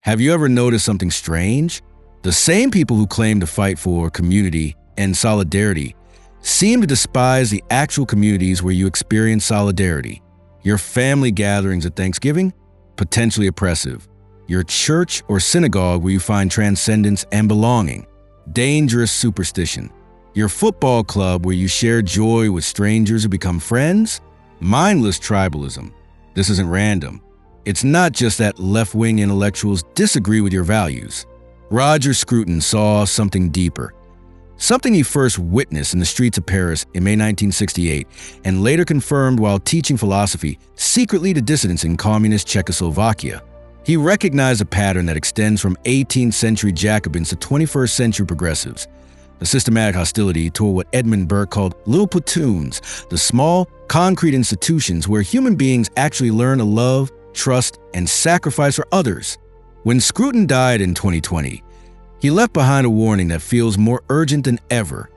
Have you ever noticed something strange? The same people who claim to fight for community and solidarity seem to despise the actual communities where you experience solidarity. Your family gatherings at Thanksgiving? Potentially oppressive. Your church or synagogue where you find transcendence and belonging? Dangerous superstition. Your football club where you share joy with strangers who become friends? Mindless tribalism. This isn't random. It's not just that left-wing intellectuals disagree with your values. Roger Scruton saw something deeper. Something he first witnessed in the streets of Paris in May 1968 and later confirmed while teaching philosophy secretly to dissidents in communist Czechoslovakia. He recognized a pattern that extends from 18th century Jacobins to 21st century progressives. The systematic hostility toward what Edmund Burke called little platoons, the small, concrete institutions where human beings actually learn to love, trust, and sacrifice for others. When Scruton died in 2020, he left behind a warning that feels more urgent than ever.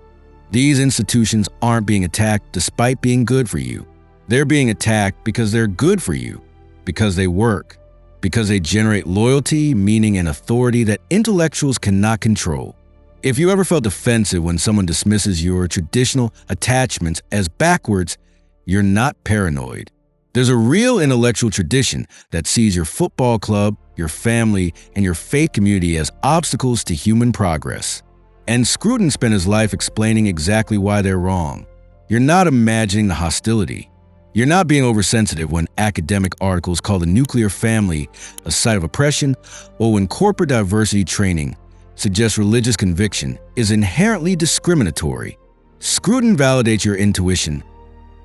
These institutions aren't being attacked despite being good for you. They're being attacked because they're good for you, because they work, because they generate loyalty, meaning, and authority that intellectuals cannot control. If you ever felt defensive when someone dismisses your traditional attachments as backwards, you're not paranoid. There's a real intellectual tradition that sees your football club, your family, and your faith community as obstacles to human progress. And Scruton spent his life explaining exactly why they're wrong. You're not imagining the hostility. You're not being oversensitive when academic articles call the nuclear family a site of oppression, or when corporate diversity training suggests religious conviction is inherently discriminatory. Scruton validates your intuition.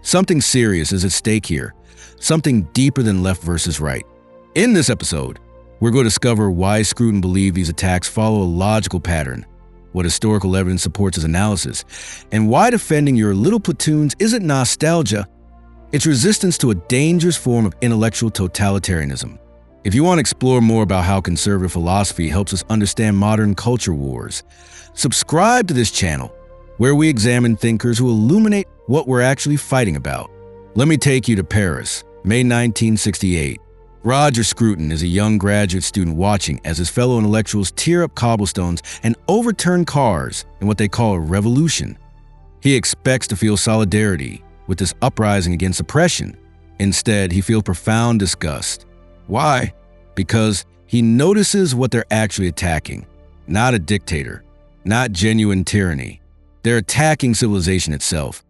Something serious is at stake here, something deeper than left versus right. In this episode, we're going to discover why Scruton believed these attacks follow a logical pattern, what historical evidence supports his analysis, and why defending your little platoons isn't nostalgia, it's resistance to a dangerous form of intellectual totalitarianism. If you want to explore more about how conservative philosophy helps us understand modern culture wars, subscribe to this channel, where we examine thinkers who illuminate what we're actually fighting about. Let me take you to Paris, May 1968. Roger Scruton is a young graduate student watching as his fellow intellectuals tear up cobblestones and overturn cars in what they call a revolution. He expects to feel solidarity with this uprising against oppression. Instead, he feels profound disgust. Why? Because he notices what they're actually attacking. Not a dictator, not genuine tyranny. They're attacking civilization itself.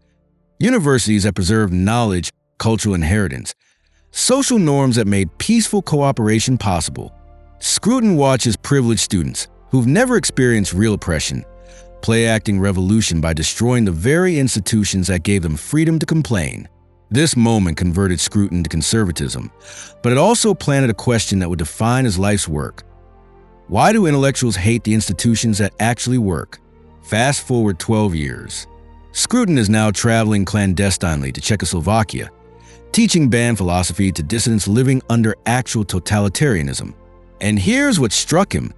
Universities that preserve knowledge, cultural inheritance, social norms that made peaceful cooperation possible. Scruton watches privileged students who've never experienced real oppression play acting revolution by destroying the very institutions that gave them freedom to complain. This moment converted Scruton to conservatism, but it also planted a question that would define his life's work. Why do intellectuals hate the institutions that actually work? Fast forward 12 years. Scruton is now traveling clandestinely to Czechoslovakia, teaching banned philosophy to dissidents living under actual totalitarianism. And here's what struck him.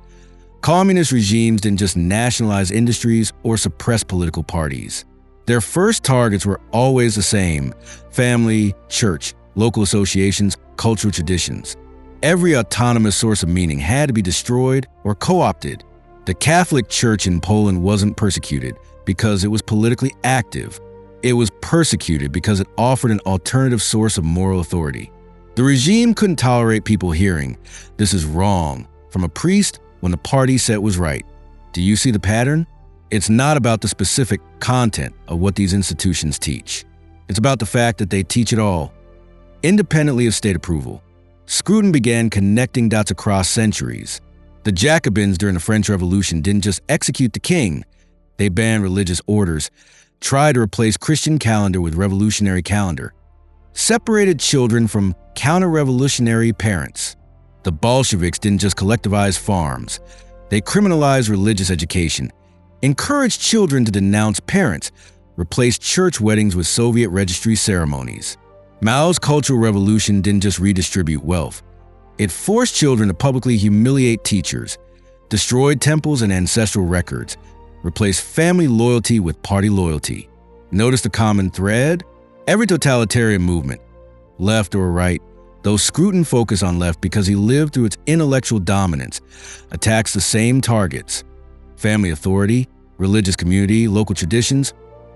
Communist regimes didn't just nationalize industries or suppress political parties. Their first targets were always the same: family, church, local associations, cultural traditions. Every autonomous source of meaning had to be destroyed or co-opted. The Catholic Church in Poland wasn't persecuted because it was politically active. It was persecuted because it offered an alternative source of moral authority. The regime couldn't tolerate people hearing, "This is wrong," from a priest when the party said was right. Do you see the pattern? It's not about the specific content of what these institutions teach. It's about the fact that they teach it all, independently of state approval. Scruton began connecting dots across centuries. The Jacobins during the French Revolution didn't just execute the king. They banned religious orders, tried to replace Christian calendar with revolutionary calendar, separated children from counter-revolutionary parents. The Bolsheviks didn't just collectivize farms. They criminalized religious education, encouraged children to denounce parents, replaced church weddings with Soviet registry ceremonies. Mao's Cultural Revolution didn't just redistribute wealth. It forced children to publicly humiliate teachers, destroyed temples and ancestral records, replaced family loyalty with party loyalty. Notice the common thread? Every totalitarian movement, left or right, Though Scruton focused on left because he lived through its intellectual dominance, attacks the same targets: family authority, religious community, local traditions,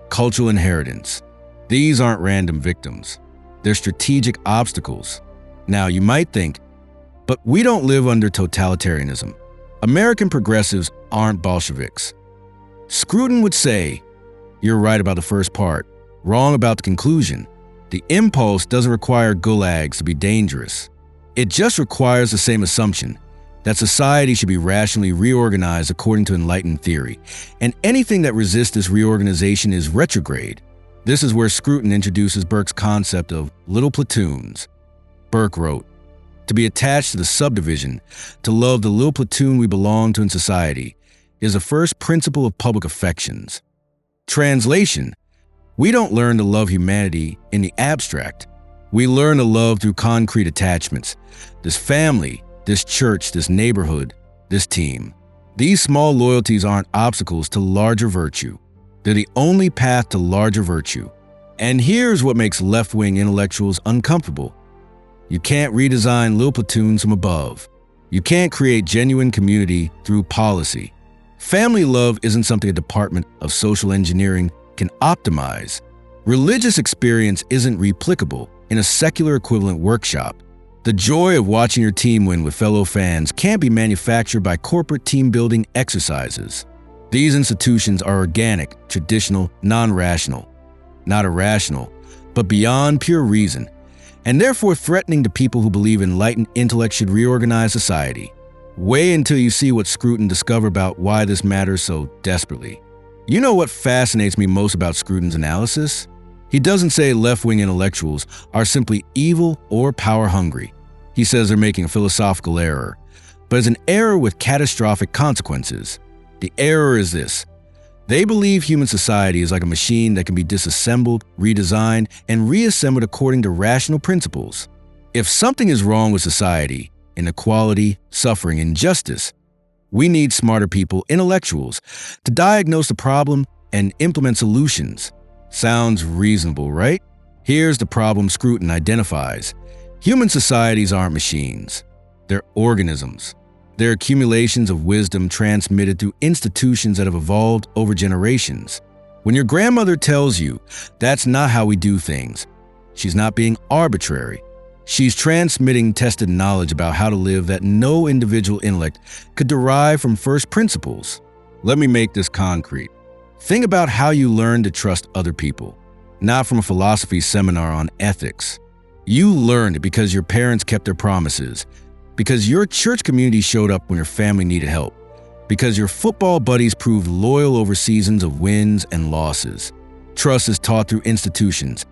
cultural inheritance. These aren't random victims. They're strategic obstacles. Now, you might think, but we don't live under totalitarianism. American progressives aren't Bolsheviks. Scruton would say, you're right about the first part, wrong about the conclusion. The impulse doesn't require gulags to be dangerous. It just requires the same assumption, that society should be rationally reorganized according to enlightened theory, and anything that resists this reorganization is retrograde. This is where Scruton introduces Burke's concept of little platoons. Burke wrote, "To be attached to the subdivision, to love the little platoon we belong to in society, is the first principle of public affections." Translation: we don't learn to love humanity in the abstract. We learn to love through concrete attachments. This family, this church, this neighborhood, this team. These small loyalties aren't obstacles to larger virtue. They're the only path to larger virtue. And here's what makes left-wing intellectuals uncomfortable. You can't redesign little platoons from above. You can't create genuine community through policy. Family love isn't something a department of social engineering can optimize. Religious experience isn't replicable in a secular equivalent workshop. The joy of watching your team win with fellow fans can't be manufactured by corporate team-building exercises. These institutions are organic, traditional, non-rational, not irrational, but beyond pure reason, and therefore threatening to people who believe enlightened intellect should reorganize society. Wait until you see what Scruton discovered about why this matters so desperately. You know what fascinates me most about Scruton's analysis? He doesn't say left-wing intellectuals are simply evil or power-hungry. He says they're making a philosophical error, but it's an error with catastrophic consequences. The error is this: they believe human society is like a machine that can be disassembled, redesigned, and reassembled according to rational principles. If something is wrong with society, inequality, suffering, injustice, we need smarter people, intellectuals, to diagnose the problem and implement solutions. Sounds reasonable, right? Here's the problem Scruton identifies. Human societies aren't machines. They're organisms. They're accumulations of wisdom transmitted through institutions that have evolved over generations. When your grandmother tells you that's not how we do things, she's not being arbitrary. She's transmitting tested knowledge about how to live that no individual intellect could derive from first principles. Let me make this concrete. Think about how you learn to trust other people, not from a philosophy seminar on ethics. You learned it because your parents kept their promises, because your church community showed up when your family needed help, because your football buddies proved loyal over seasons of wins and losses. Trust is taught through institutions,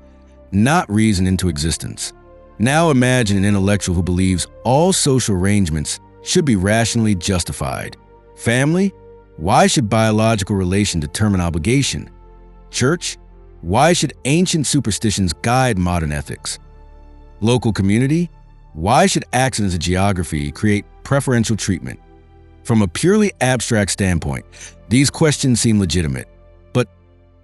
not reasoned into existence. Now imagine an intellectual who believes all social arrangements should be rationally justified. Family? Why should biological relation determine obligation? Church? Why should ancient superstitions guide modern ethics? Local community? Why should accidents of geography create preferential treatment? From a purely abstract standpoint, these questions seem legitimate. But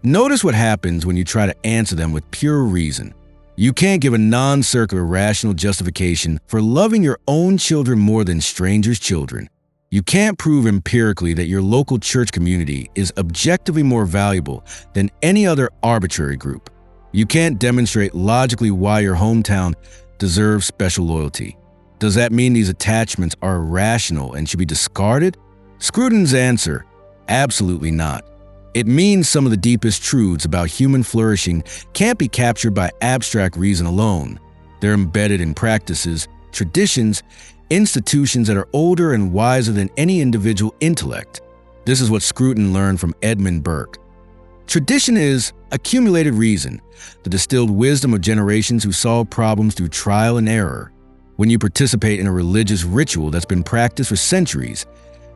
notice what happens when you try to answer them with pure reason. You can't give a non-circular rational justification for loving your own children more than strangers' children. You can't prove empirically that your local church community is objectively more valuable than any other arbitrary group. You can't demonstrate logically why your hometown deserves special loyalty. Does that mean these attachments are irrational and should be discarded? Scruton's answer: absolutely not. It means some of the deepest truths about human flourishing can't be captured by abstract reason alone. They're embedded in practices, traditions, institutions that are older and wiser than any individual intellect. This is what Scruton learned from Edmund Burke. Tradition is accumulated reason, the distilled wisdom of generations who solve problems through trial and error. When you participate in a religious ritual that's been practiced for centuries,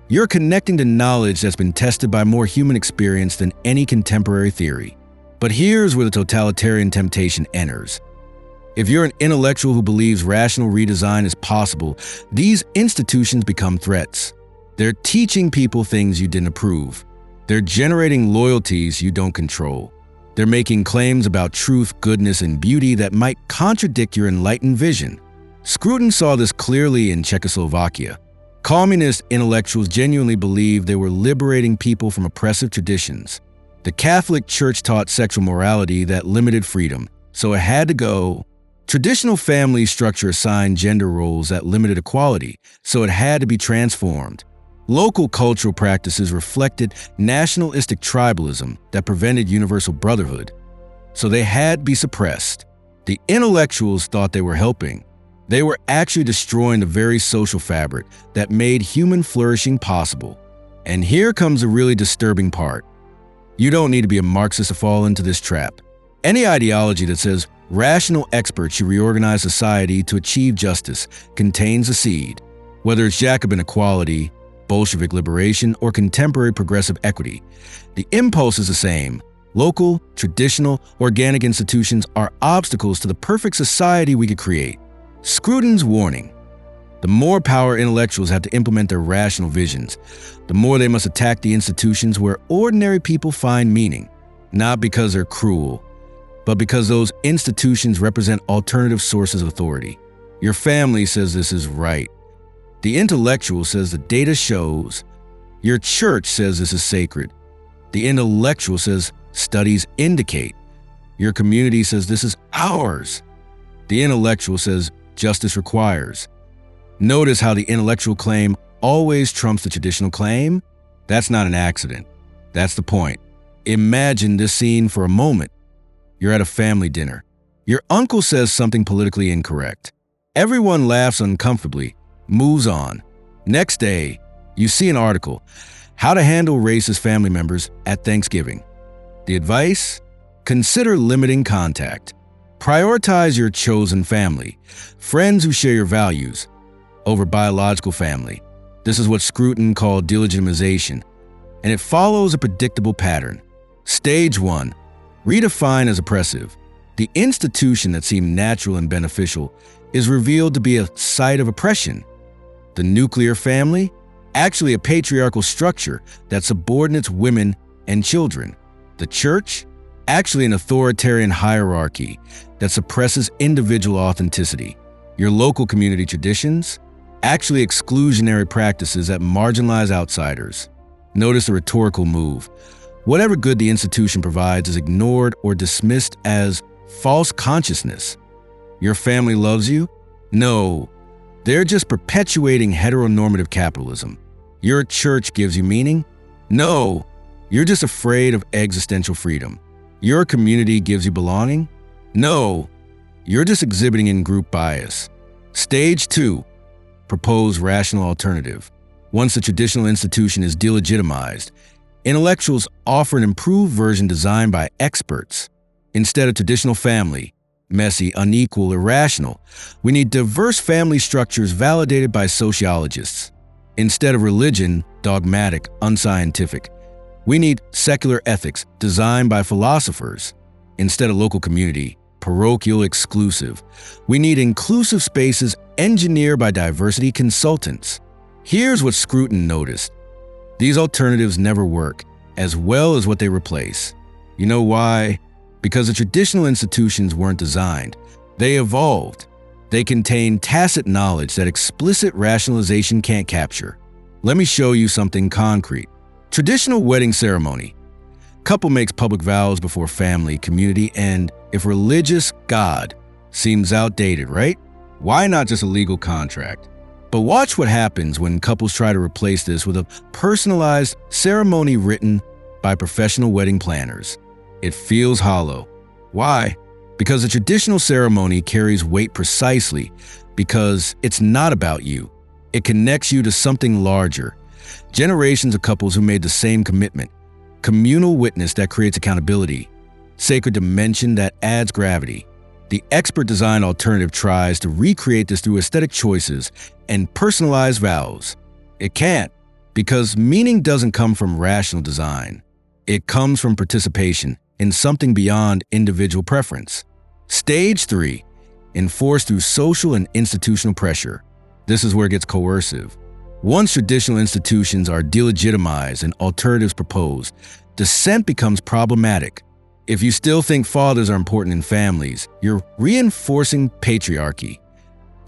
you're connecting to knowledge that's been tested by more human experience than any contemporary theory. But here's where the totalitarian temptation enters. If you're an intellectual who believes rational redesign is possible, these institutions become threats. They're teaching people things you didn't approve. They're generating loyalties you don't control. They're making claims about truth, goodness, and beauty that might contradict your enlightened vision. Scruton saw this clearly in Czechoslovakia. Communist intellectuals genuinely believed they were liberating people from oppressive traditions. The Catholic Church taught sexual morality that limited freedom, so it had to go. Traditional family structure assigned gender roles that limited equality, so it had to be transformed. Local cultural practices reflected nationalistic tribalism that prevented universal brotherhood, so they had to be suppressed. The intellectuals thought they were helping. They were actually destroying the very social fabric that made human flourishing possible. And here comes a really disturbing part. You don't need to be a Marxist to fall into this trap. Any ideology that says rational experts should reorganize society to achieve justice contains a seed. Whether it's Jacobin equality, Bolshevik liberation, or contemporary progressive equity, the impulse is the same. Local, traditional, organic institutions are obstacles to the perfect society we could create. Scruton's warning. The more power intellectuals have to implement their rational visions, the more they must attack the institutions where ordinary people find meaning, not because they're cruel, but because those institutions represent alternative sources of authority. Your family says this is right. The intellectual says the data shows. Your church says this is sacred. The intellectual says studies indicate. Your community says this is ours. The intellectual says justice requires. Notice how the intellectual claim always trumps the traditional claim? That's not an accident. That's the point. Imagine this scene for a moment. You're at a family dinner. Your uncle says something politically incorrect. Everyone laughs uncomfortably, moves on. Next day, you see an article, How to Handle Racist Family Members at Thanksgiving. The advice? Consider limiting contact. Prioritize your chosen family, friends who share your values, over biological family. This is what Scruton called delegitimization, and it follows a predictable pattern. Stage 1. Redefined as oppressive. The institution that seemed natural and beneficial is revealed to be a site of oppression. The nuclear family? Actually a patriarchal structure that subordinates women and children. The church? Actually an authoritarian hierarchy that suppresses individual authenticity. Your local community traditions? Actually exclusionary practices that marginalize outsiders. Notice the rhetorical move. Whatever good the institution provides is ignored or dismissed as false consciousness. Your family loves you? No, they're just perpetuating heteronormative capitalism. Your church gives you meaning? No, you're just afraid of existential freedom. Your community gives you belonging? No, you're just exhibiting in-group bias. Stage 2. Propose rational alternative. Once the traditional institution is delegitimized, intellectuals offer an improved version designed by experts. Instead of traditional family, messy, unequal, irrational, we need diverse family structures validated by sociologists. Instead of religion, dogmatic, unscientific, we need secular ethics designed by philosophers. Instead of local community, parochial, exclusive, we need inclusive spaces engineered by diversity consultants. Here's what Scruton noticed. These alternatives never work, as well as what they replace. You know why? Because the traditional institutions weren't designed. They evolved. They contain tacit knowledge that explicit rationalization can't capture. Let me show you something concrete. Traditional wedding ceremony. Couple makes public vows before family, community, and if religious, God. Seems outdated, right? Why not just a legal contract? But watch what happens when couples try to replace this with a personalized ceremony written by professional wedding planners. It feels hollow. Why? Because the traditional ceremony carries weight precisely because it's not about you. It connects you to something larger. Generations of couples who made the same commitment. Communal witness that creates accountability. Sacred dimension that adds gravity. The expert design alternative tries to recreate this through aesthetic choices and personalized vows. It can't, because meaning doesn't come from rational design. It comes from participation in something beyond individual preference. Stage 3. Enforced through social and institutional pressure. This is where it gets coercive. Once traditional institutions are delegitimized and alternatives proposed, dissent becomes problematic. If you still think fathers are important in families, you're reinforcing patriarchy.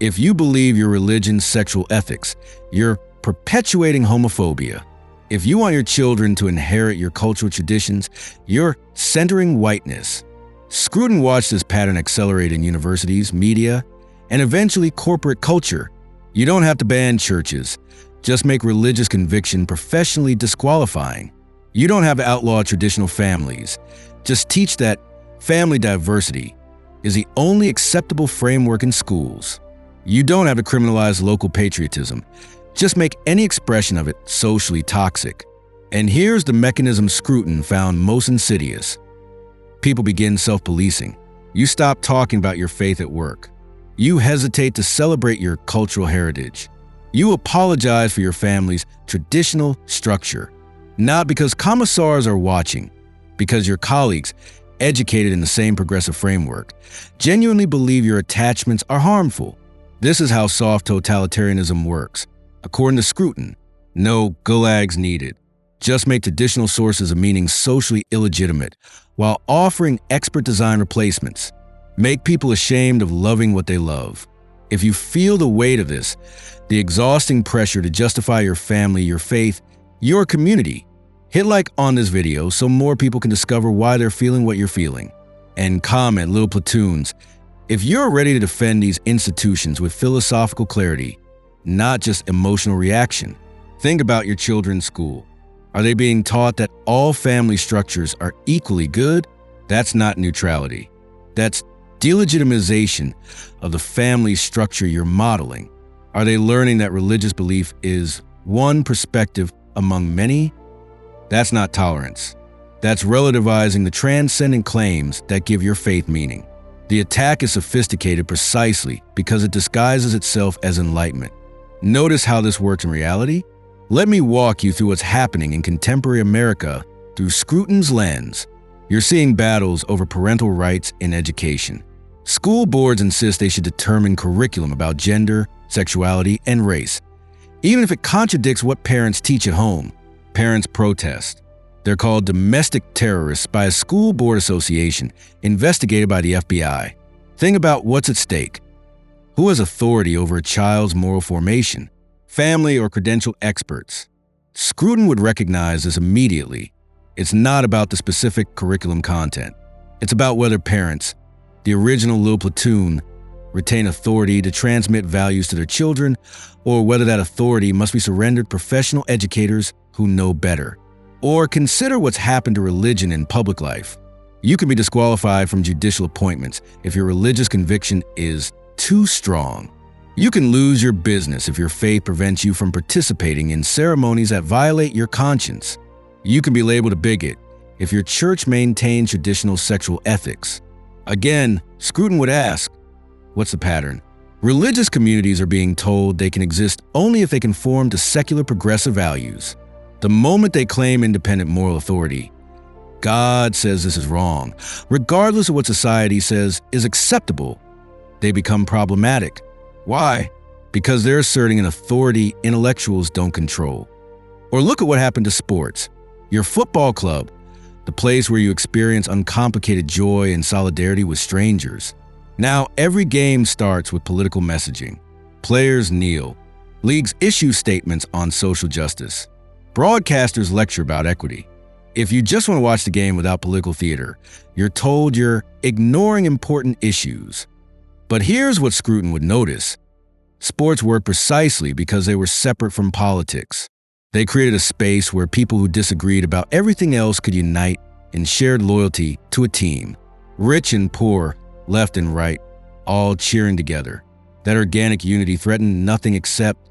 If you believe your religion's sexual ethics, you're perpetuating homophobia. If you want your children to inherit your cultural traditions, you're centering whiteness. Scruton watched this pattern accelerate in universities, media, and eventually corporate culture. You don't have to ban churches. Just make religious conviction professionally disqualifying. You don't have to outlaw traditional families. Just teach that family diversity is the only acceptable framework in schools. You don't have to criminalize local patriotism. Just make any expression of it socially toxic. And here's the mechanism Scruton found most insidious. People begin self-policing. You stop talking about your faith at work. You hesitate to celebrate your cultural heritage. You apologize for your family's traditional structure, not because commissars are watching, because your colleagues, educated in the same progressive framework, genuinely believe your attachments are harmful. This is how soft totalitarianism works. According to Scruton, no gulags needed. Just make traditional sources of meaning socially illegitimate while offering expert design replacements. Make people ashamed of loving what they love. If you feel the weight of this, the exhausting pressure to justify your family, your faith, your community, hit like on this video so more people can discover why they're feeling what you're feeling. And comment, little platoons, if you're ready to defend these institutions with philosophical clarity, not just emotional reaction. Think about your children's school. Are they being taught that all family structures are equally good? That's not neutrality. That's delegitimization of the family structure you're modeling. Are they learning that religious belief is one perspective among many? That's not tolerance. That's relativizing the transcendent claims that give your faith meaning. The attack is sophisticated precisely because it disguises itself as enlightenment. Notice how this works in reality? Let me walk you through what's happening in contemporary America through Scruton's lens. You're seeing battles over parental rights in education. School boards insist they should determine curriculum about gender, sexuality, and race. Even if it contradicts what parents teach at home, parents protest. They're called domestic terrorists by a school board association investigated by the FBI. Think about what's at stake. Who has authority over a child's moral formation? Family or credentialed experts? Scruton would recognize this immediately. It's not about the specific curriculum content. It's about whether parents, the original little platoon, retain authority to transmit values to their children, or whether that authority must be surrendered to professional educators who know better. Or consider what's happened to religion in public life. You can be disqualified from judicial appointments if your religious conviction is too strong. You can lose your business if your faith prevents you from participating in ceremonies that violate your conscience. You can be labeled a bigot if your church maintains traditional sexual ethics. Again, Scruton would ask, what's the pattern? Religious communities are being told they can exist only if they conform to secular progressive values. The moment they claim independent moral authority, God says this is wrong, regardless of what society says is acceptable, they become problematic. Why? Because they're asserting an authority intellectuals don't control. Or look at what happened to sports. Your football club, the place where you experience uncomplicated joy and solidarity with strangers. Now, every game starts with political messaging. Players kneel. Leagues issue statements on social justice. Broadcasters lecture about equity. If you just want to watch the game without political theater, you're told you're ignoring important issues. But here's what Scruton would notice. Sports work precisely because they were separate from politics. They created a space where people who disagreed about everything else could unite in shared loyalty to a team. Rich and poor, left and right, all cheering together. That organic unity threatened nothing except,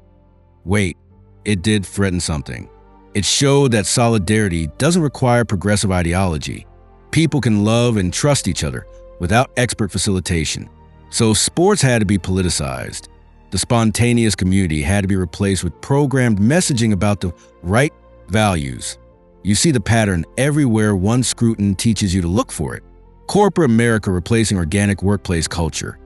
wait, it did threaten something. It showed that solidarity doesn't require progressive ideology. People can love and trust each other without expert facilitation. So sports had to be politicized. The spontaneous community had to be replaced with programmed messaging about the right values. You see the pattern everywhere one Scruton teaches you to look for it. Corporate America replacing organic workplace culture.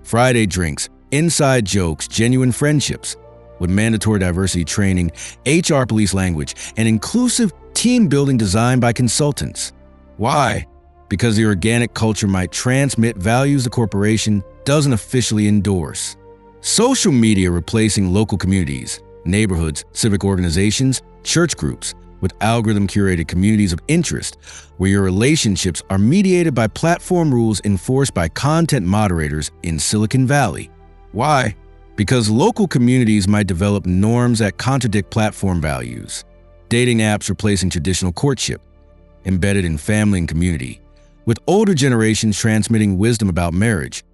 Friday drinks, inside jokes, genuine friendships, with mandatory diversity training, HR police language, and inclusive team building designed by consultants. Why? Because the organic culture might transmit values the corporation doesn't officially endorse. Social media replacing local communities, neighborhoods, civic organizations, church groups, with algorithm-curated communities of interest, where your relationships are mediated by platform rules enforced by content moderators in Silicon Valley. Why? Because local communities might develop norms that contradict platform values. Dating apps replacing traditional courtship, embedded in family and community, with older generations transmitting wisdom about marriage,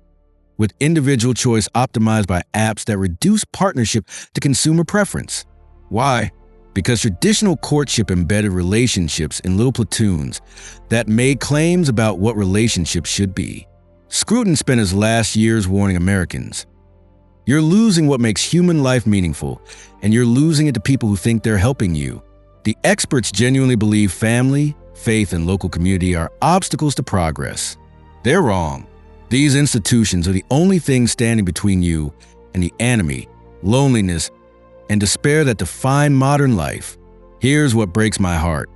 with individual choice optimized by apps that reduce partnership to consumer preference. Why? Because traditional courtship embedded relationships in little platoons that made claims about what relationships should be. Scruton spent his last years warning Americans, "You're losing what makes human life meaningful, and you're losing it to people who think they're helping you." The experts genuinely believe family, faith, and local community are obstacles to progress. They're wrong. These institutions are the only thing standing between you and the enemy, loneliness, and despair that define modern life. Here's what breaks my heart.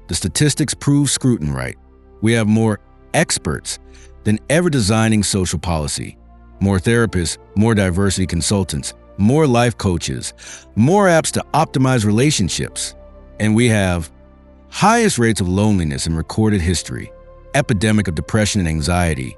The statistics prove Scruton right. We have more experts than ever designing social policy. More therapists, more diversity consultants, more life coaches, more apps to optimize relationships. And we have highest rates of loneliness in recorded history, epidemic of depression and anxiety,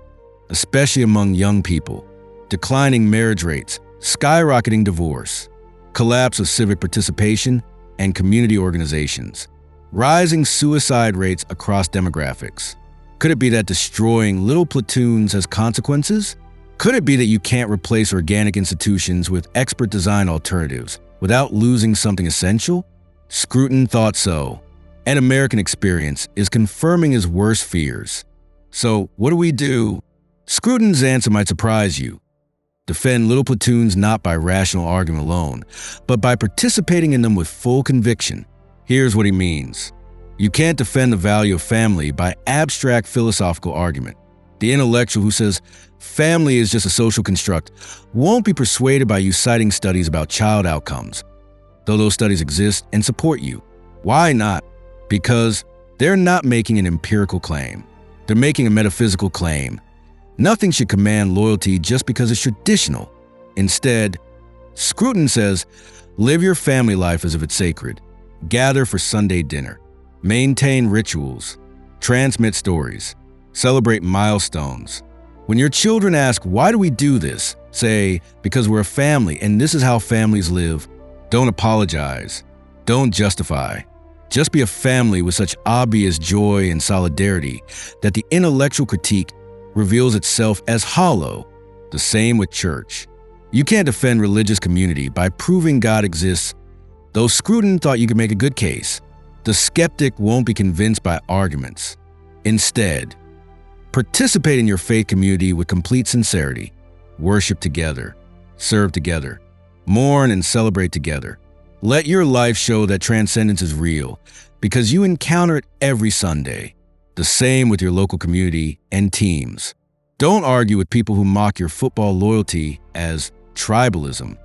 especially among young people, declining marriage rates, skyrocketing divorce, collapse of civic participation and community organizations, rising suicide rates across demographics. Could it be that destroying little platoons has consequences? Could it be that you can't replace organic institutions with expert design alternatives without losing something essential? Scruton thought so, and American experience is confirming his worst fears. So what do we do? Scruton's answer might surprise you. Defend little platoons not by rational argument alone, but by participating in them with full conviction. Here's what he means. You can't defend the value of family by abstract philosophical argument. The intellectual who says family is just a social construct won't be persuaded by you citing studies about child outcomes, though those studies exist and support you. Why not? Because they're not making an empirical claim. They're making a metaphysical claim. Nothing should command loyalty just because it's traditional. Instead, Scruton says, live your family life as if it's sacred. Gather for Sunday dinner. Maintain rituals. Transmit stories. Celebrate milestones. When your children ask, why do we do this? Say, because we're a family and this is how families live. Don't apologize. Don't justify. Just be a family with such obvious joy and solidarity that the intellectual critique reveals itself as hollow. The same with church. You can't defend religious community by proving God exists, though Scruton thought you could make a good case. The skeptic won't be convinced by arguments. Instead, participate in your faith community with complete sincerity. Worship together. Serve together. Mourn and celebrate together. Let your life show that transcendence is real, because you encounter it every Sunday. The same with your local community and teams. Don't argue with people who mock your football loyalty as tribalism.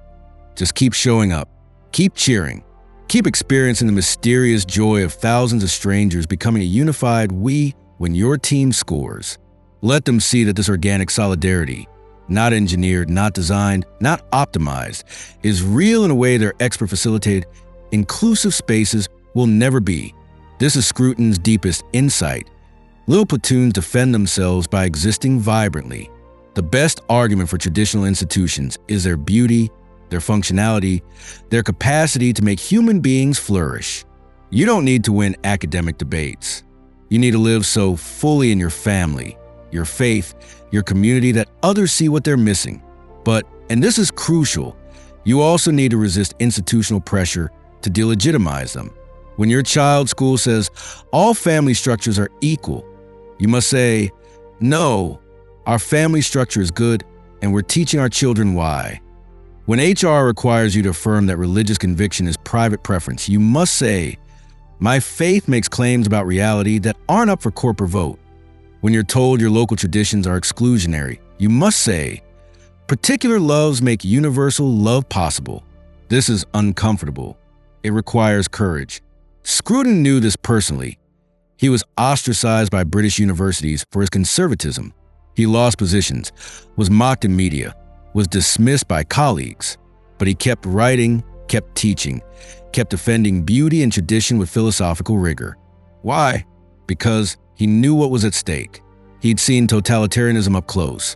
Just keep showing up. Keep cheering. Keep experiencing the mysterious joy of thousands of strangers becoming a unified we when your team scores. Let them see that this organic solidarity, not engineered, not designed, not optimized, is real in a way their expert-facilitated, inclusive spaces will never be. This is Scruton's deepest insight. Little platoons defend themselves by existing vibrantly. The best argument for traditional institutions is their beauty, their functionality, their capacity to make human beings flourish. You don't need to win academic debates. You need to live so fully in your family, your faith, your community that others see what they're missing. But, and this is crucial, you also need to resist institutional pressure to delegitimize them. When your child's school says all family structures are equal, you must say, no, our family structure is good and we're teaching our children why. When HR requires you to affirm that religious conviction is private preference, you must say, my faith makes claims about reality that aren't up for corporate vote. When you're told your local traditions are exclusionary, you must say, particular loves make universal love possible. This is uncomfortable. It requires courage. Scruton knew this personally. He was ostracized by British universities for his conservatism. He lost positions, was mocked in media, was dismissed by colleagues, but he kept writing, kept teaching, kept defending beauty and tradition with philosophical rigor. Why? Because he knew what was at stake. He'd seen totalitarianism up close,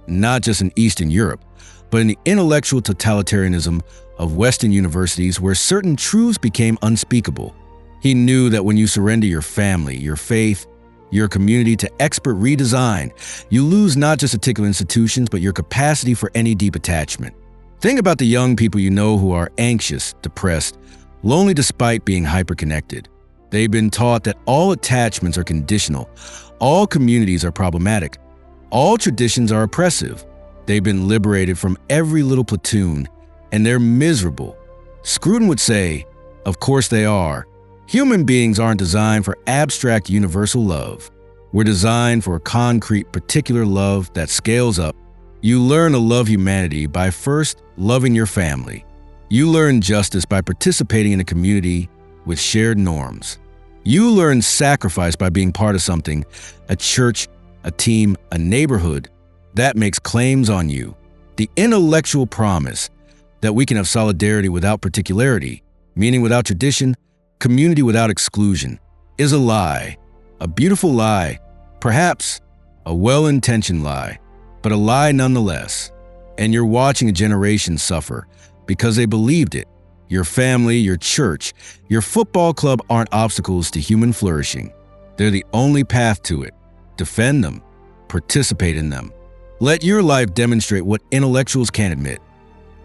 not just in Eastern Europe, but in the intellectual totalitarianism of Western universities where certain truths became unspeakable. He knew that when you surrender your family, your faith, your community to expert redesign, you lose not just a particular institutions, but your capacity for any deep attachment. Think about the young people you know who are anxious, depressed, lonely despite being hyperconnected. They've been taught that all attachments are conditional, all communities are problematic, all traditions are oppressive. They've been liberated from every little platoon, and they're miserable. Scruton would say, of course they are. Human beings aren't designed for abstract universal love. We're designed for a concrete, particular love that scales up. You learn to love humanity by first loving your family. You learn justice by participating in a community with shared norms. You learn sacrifice by being part of something, a church, a team, a neighborhood, that makes claims on you. The intellectual promise that we can have solidarity without particularity, meaning without tradition, community without exclusion, is a lie. A beautiful lie, perhaps a well-intentioned lie, but a lie nonetheless. And you're watching a generation suffer because they believed it. Your family, your church, your football club aren't obstacles to human flourishing. They're the only path to it. Defend them. Participate in them. Let your life demonstrate what intellectuals can't admit.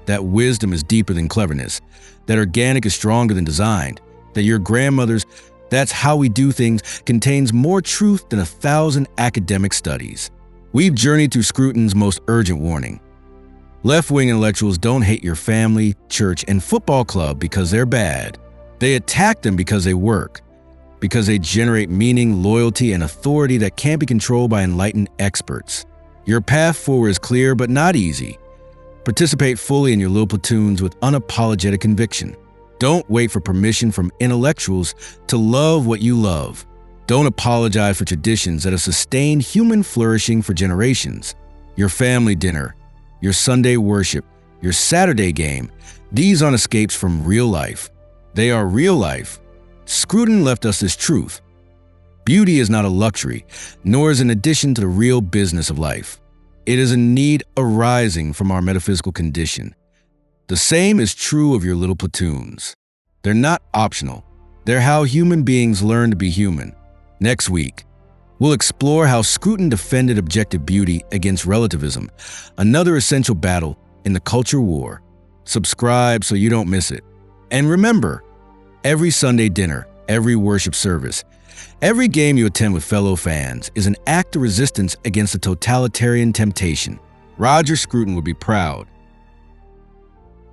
That wisdom is deeper than cleverness. That organic is stronger than designed. That your grandmother's "that's how we do things" contains more truth than 1,000 academic studies. We've journeyed through Scruton's most urgent warning. Left-wing intellectuals don't hate your family, church, and football club because they're bad. They attack them because they work, because they generate meaning, loyalty, and authority that can't be controlled by enlightened experts. Your path forward is clear but not easy. Participate fully in your little platoons with unapologetic conviction. Don't wait for permission from intellectuals to love what you love. Don't apologize for traditions that have sustained human flourishing for generations. Your family dinner, your Sunday worship, your Saturday game, these aren't escapes from real life. They are real life. Scruton left us this truth. Beauty is not a luxury, nor is an addition to the real business of life. It is a need arising from our metaphysical condition. The same is true of your little platoons. They're not optional. They're how human beings learn to be human. Next week, we'll explore how Scruton defended objective beauty against relativism, another essential battle in the culture war. Subscribe so you don't miss it. And remember, every Sunday dinner, every worship service, every game you attend with fellow fans is an act of resistance against a totalitarian temptation. Roger Scruton would be proud